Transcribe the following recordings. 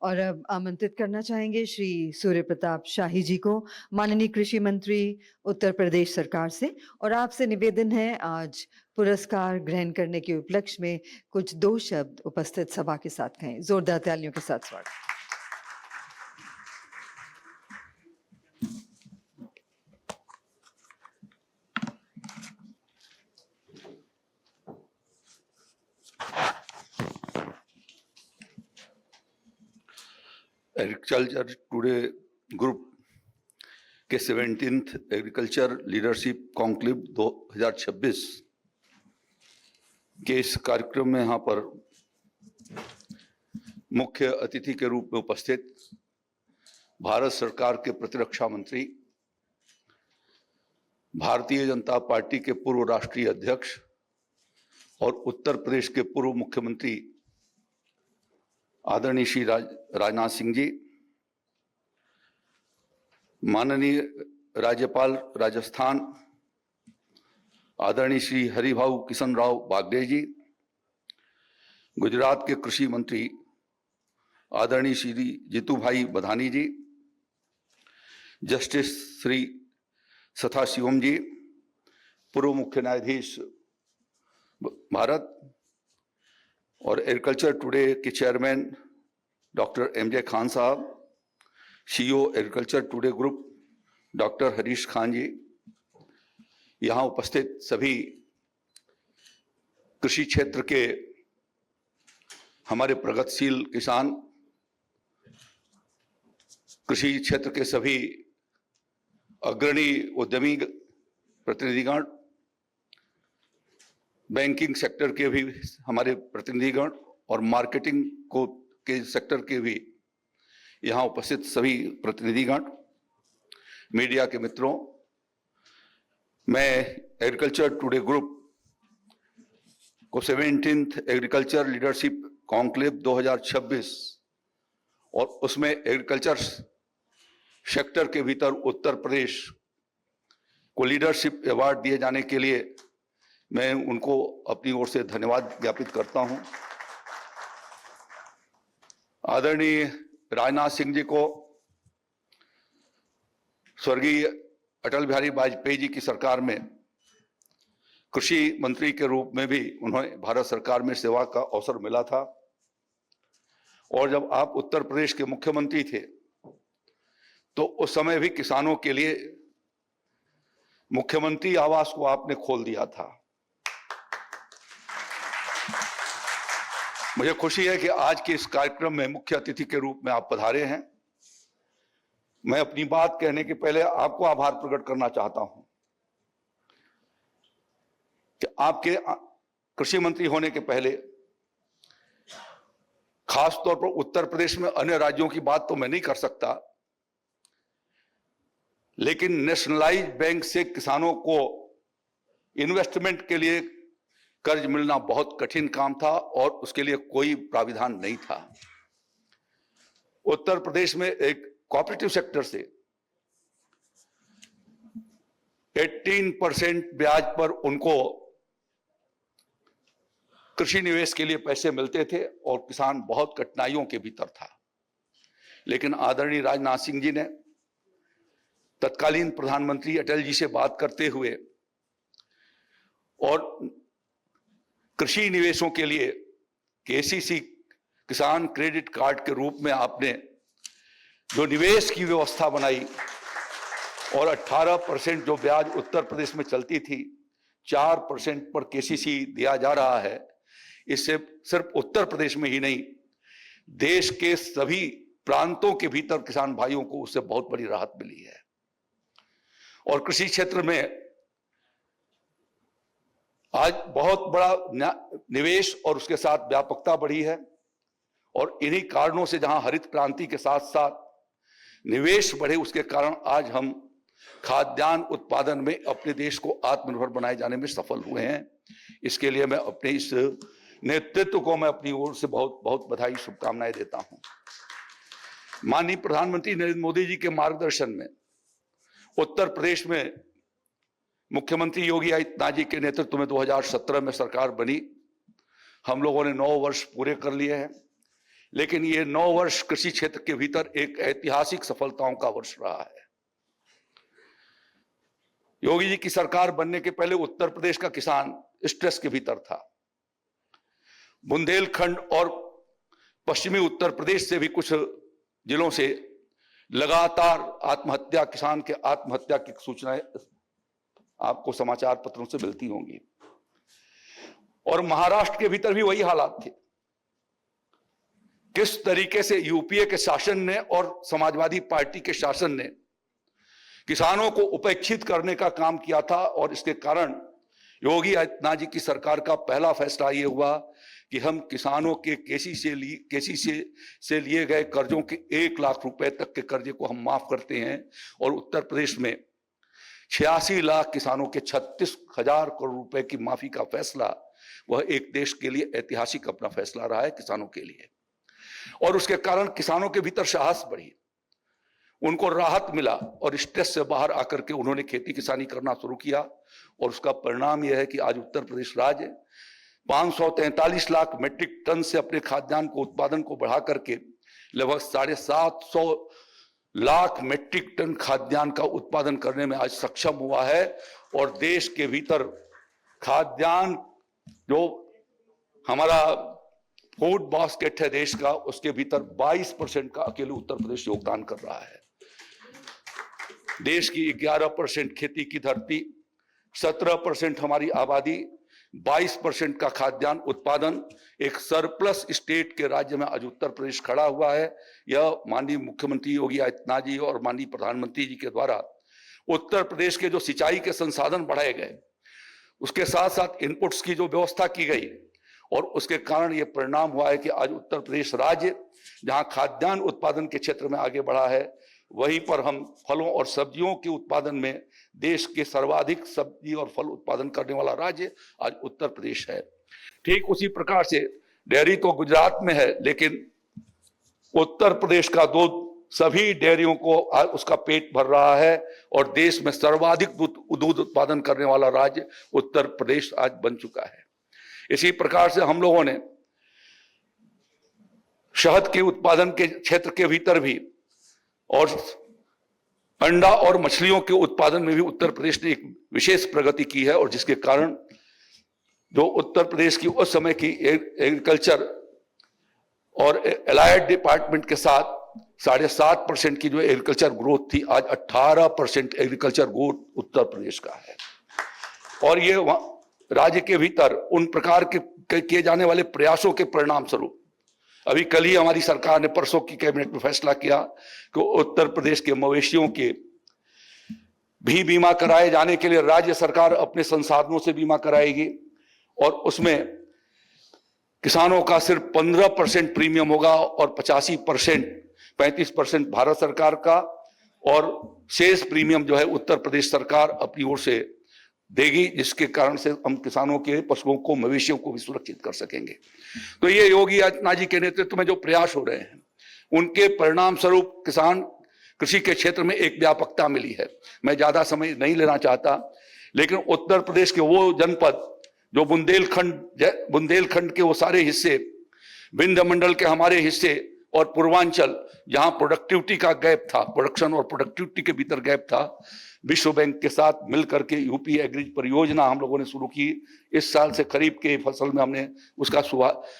और अब आमंत्रित करना चाहेंगे श्री सूर्य प्रताप शाही जी को, माननीय कृषि मंत्री उत्तर प्रदेश सरकार से। और आपसे निवेदन है, आज पुरस्कार ग्रहण करने के उपलक्ष्य में कुछ 2 शब्द उपस्थित सभा के साथ कहें। जोरदार तालियों के साथ स्वागत। एग्रीकल्चर टुडे ग्रुप के 17th एग्रीकल्चर लीडरशिप कॉन्क्लेव 2026 के इस कार्यक्रम में यहाँ पर मुख्य अतिथि के रूप में उपस्थित भारत सरकार के प्रतिरक्षा मंत्री, भारतीय जनता पार्टी के पूर्व राष्ट्रीय अध्यक्ष और उत्तर प्रदेश के पूर्व मुख्यमंत्री आदरणीय श्री राजनाथ सिंह जी, माननीय राज्यपाल राजस्थान आदरणीय श्री हरिभाऊ किशन राव बागड़े जी, गुजरात के कृषि मंत्री आदरणीय श्री जीतूभाई बधानी जी, जस्टिस श्री सथाशिवम जी, पूर्व मुख्य न्यायाधीश भारत और एग्रीकल्चर टुडे के chairman doctor MJ Khan sahab, CEO Agriculture Today group doctor Harish Khan ji, यहाँ उपस्थित सभी कृषि क्षेत्र के हमारे प्रगतिशील किसान, कृषि क्षेत्र के सभी अग्रणी उद्यमी प्रतिनिधिगण, बैंकिंग सेक्टर के भी हमारे प्रतिनिधिगण और मार्केटिंग को के सेक्टर के भी यहाँ उपस्थित सभी प्रतिनिधिगण, मीडिया के मित्रों, मैं एग्रीकल्चर टुडे ग्रुप को 17th एग्रीकल्चर लीडरशिप कॉन्क्लेव 2026 और उसमें एग्रीकल्चर सेक्टर के भीतर उत्तर प्रदेश को लीडरशिप अवार्ड दिए जाने के लिए मैं उनको अपनी ओर से धन्यवाद ज्ञापित करता हूं। आदरणीय राजनाथ सिंह जी को स्वर्गीय अटल बिहारी वाजपेयी जी की सरकार में कृषि मंत्री के रूप में भी उन्हें भारत सरकार में सेवा का अवसर मिला था, और जब आप उत्तर प्रदेश के मुख्यमंत्री थे तो उस समय भी किसानों के लिए मुख्यमंत्री आवास को आपने खोल दिया था। मुझे खुशी है कि आज के इस कार्यक्रम में मुख्य अतिथि के रूप में आप पधारे हैं। मैं अपनी बात कहने के पहले आपको आभार प्रकट करना चाहता हूं कि आपके कृषि मंत्री होने के पहले खास तौर पर उत्तर प्रदेश में अन्य राज्यों की बात तो मैं नहीं कर सकता, लेकिन नेशनलाइज्ड बैंक से किसानों को इन्वेस्टमेंट के लिए कर्ज मिलना बहुत कठिन काम था और उसके लिए कोई प्राविधान नहीं था। उत्तर प्रदेश में एक कोऑपरेटिव सेक्टर से 18% ब्याज पर उनको कृषि निवेश के लिए पैसे मिलते थे और किसान बहुत कठिनाइयों के भीतर था। लेकिन आदरणीय राजनाथ सिंह जी ने तत्कालीन प्रधानमंत्री अटल जी से बात करते हुए और कृषि निवेशों के लिए केसीसी किसान क्रेडिट कार्ड के रूप में आपने जो निवेश की व्यवस्था बनाई और 18% जो ब्याज उत्तर प्रदेश में चलती थी 4% पर केसीसी दिया जा रहा है। इससे सिर्फ उत्तर प्रदेश में ही नहीं, देश के सभी प्रांतों के भीतर किसान भाइयों को उससे बहुत बड़ी राहत मिली है। और कृषि क्षेत्र में आज बहुत बड़ा निवेश और उसके साथ व्यापकता बढ़ी है, और इन्हीं कारणों से जहां हरित क्रांति के साथ साथ निवेश बढ़े, उसके कारण आज हम खाद्यान्न उत्पादन में अपने देश को आत्मनिर्भर बनाए जाने में सफल हुए हैं। इसके लिए मैं अपने इस नेतृत्व को मैं अपनी ओर से बहुत बहुत बधाई शुभकामनाएं देता हूं। माननीय प्रधानमंत्री नरेंद्र मोदी जी के मार्गदर्शन में उत्तर प्रदेश में मुख्यमंत्री योगी आदित्यनाथ जी के नेतृत्व में 2017 में सरकार बनी। हम लोगों ने 9 वर्ष पूरे कर लिए हैं। लेकिन ये 9 वर्ष कृषि क्षेत्र के भीतर एक ऐतिहासिक सफलताओं का वर्ष रहा है। योगी जी की सरकार बनने के पहले उत्तर प्रदेश का किसान स्ट्रेस के भीतर था। बुंदेलखंड और पश्चिमी उत्तर प्रदेश से भी कुछ जिलों से लगातार आत्महत्या, किसान के आत्महत्या की सूचनाएं आपको समाचार पत्रों से मिलती होंगी। और महाराष्ट्र के भीतर भी वही हालात थे। किस तरीके से यूपीए के शासन ने और समाजवादी पार्टी के शासन ने किसानों को उपेक्षित करने का काम किया था, और इसके कारण योगी आदित्यनाथ जी की सरकार का पहला फैसला यह हुआ कि हम किसानों के केसी से लिए गए कर्जों के 1 लाख रुपए तक के कर्जे को हम माफ करते हैं। और उत्तर प्रदेश में 86 लाख किसानों के 36,000 करोड़ रुपए की माफी का फैसला, वह एक देश के लिए ऐतिहासिक अपना फैसला रहा है किसानों के लिए। और उसके कारण किसानों के भीतर साहस बढ़ी, उनको राहत मिला और स्ट्रेस से बाहर आकर के उन्होंने खेती किसानी करना शुरू किया। और उसका परिणाम यह है कि आज उत्तर प्रदेश राज्य 543 लाख मीट्रिक टन से अपने खाद्यान्न को उत्पादन को बढ़ा करके लगभग 750 लाख मीट्रिक टन खाद्यान्न का उत्पादन करने में आज सक्षम हुआ है। और देश के भीतर खाद्यान्न जो हमारा फूड बास्केट है देश का, उसके भीतर 22% का अकेले उत्तर प्रदेश योगदान कर रहा है। देश की 11% खेती की धरती, 17% हमारी आबादी, 22% का खाद्यान्न उत्पादन, एक सरप्लस स्टेट के राज्य में आज उत्तर प्रदेश खड़ा हुआ है। यह माननीय मुख्यमंत्री योगी आदित्यनाथ जी और माननीय प्रधानमंत्री जी के द्वारा उत्तर प्रदेश के जो सिंचाई के संसाधन बढ़ाए गए, उसके साथ साथ इनपुट्स की जो व्यवस्था की गई, और उसके कारण यह परिणाम हुआ है कि आज उत्तर प्रदेश राज्य जहां खाद्यान्न उत्पादन के क्षेत्र में आगे बढ़ा है, वहीं पर हम फलों और सब्जियों के उत्पादन में देश के सर्वाधिक सब्जी और फल उत्पादन करने वाला राज्य आज उत्तर प्रदेश है। ठीक उसी प्रकार से डेयरी तो गुजरात में है, लेकिन उत्तर प्रदेश का दूध सभी डेयरियों को आज उसका पेट भर रहा है, और देश में सर्वाधिक दूध उत्पादन करने वाला राज्य उत्तर प्रदेश आज बन चुका है। इसी प्रकार से हम लोगों ने शहद के उत्पादन के क्षेत्र के भीतर भी और अंडा और मछलियों के उत्पादन में भी उत्तर प्रदेश ने एक विशेष प्रगति की है। और जिसके कारण जो उत्तर प्रदेश की उस समय की एग्रीकल्चर और एलाइड डिपार्टमेंट के साथ 7.5% की जो एग्रीकल्चर ग्रोथ थी, आज 18% एग्रीकल्चर ग्रोथ उत्तर प्रदेश का है। और ये राज्य के भीतर उन प्रकार के किए जाने वाले प्रयासों के परिणाम स्वरूप अभी कल ही हमारी सरकार ने परसों की कैबिनेट में फैसला किया कि उत्तर प्रदेश के मवेशियों के भी बीमा कराए जाने के लिए राज्य सरकार अपने संसाधनों से बीमा कराएगी, और उसमें किसानों का सिर्फ 15% प्रीमियम होगा और 35% भारत सरकार का, और शेष प्रीमियम जो है उत्तर प्रदेश सरकार अपनी ओर से देगी, जिसके कारण से हम किसानों के पशुओं को, मवेशियों को भी सुरक्षित कर सकेंगे। तो ये योगी आदित्यनाथ जी के नेतृत्व में जो प्रयास हो रहे हैं, उनके परिणाम स्वरूप किसान कृषि के क्षेत्र में एक व्यापकता मिली है। मैं ज्यादा समय नहीं लेना चाहता, लेकिन उत्तर प्रदेश के वो जनपद जो बुंदेलखंड के वो सारे हिस्से, विंध्य मंडल के हमारे हिस्से और पूर्वांचल, जहां प्रोडक्टिविटी का गैप था, प्रोडक्शन और प्रोडक्टिविटी के भीतर गैप था, विश्व बैंक के साथ मिलकर के यूपी एग्री परियोजना हम लोगों ने शुरू की। इस साल से खरीफ के फसल में हमने उसका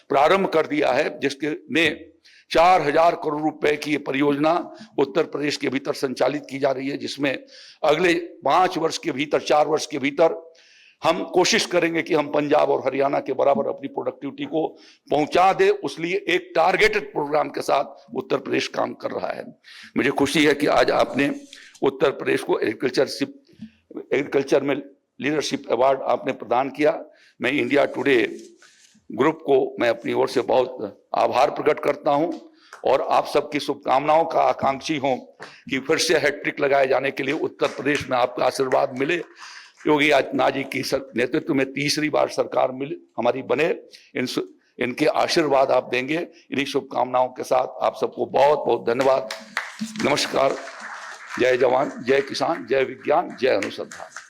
प्रारंभ कर दिया है, जिसके में 4,000 करोड़ रुपए की ये परियोजना उत्तर प्रदेश के भीतर संचालित की जा रही है, जिसमें अगले 4 वर्ष के भीतर हम कोशिश करेंगे कि हम पंजाब और हरियाणा के बराबर अपनी प्रोडक्टिविटी को पहुंचा दे। उसलिए एक टारगेटेड प्रोग्राम के साथ उत्तर प्रदेश काम कर रहा है। मुझे खुशी है कि आज आपने उत्तर प्रदेश को एग्रीकल्चर में लीडरशिप अवार्ड आपने प्रदान किया। मैं इंडिया टुडे ग्रुप को मैं अपनी ओर से बहुत आभार प्रकट करता हूं, और आप सबकी शुभकामनाओं का आकांक्षी हूं कि फिर से हैट्रिक लगाए जाने के लिए उत्तर प्रदेश में आपका आशीर्वाद मिले। योगी आदित्यनाथ जी की नेतृत्व में तीसरी बार सरकार हमारी बने, इनके आशीर्वाद आप देंगे। इन्हीं शुभकामनाओं के साथ आप सबको बहुत बहुत धन्यवाद। नमस्कार। जय जवान, जय किसान, जय विज्ञान, जय अनुसंधान।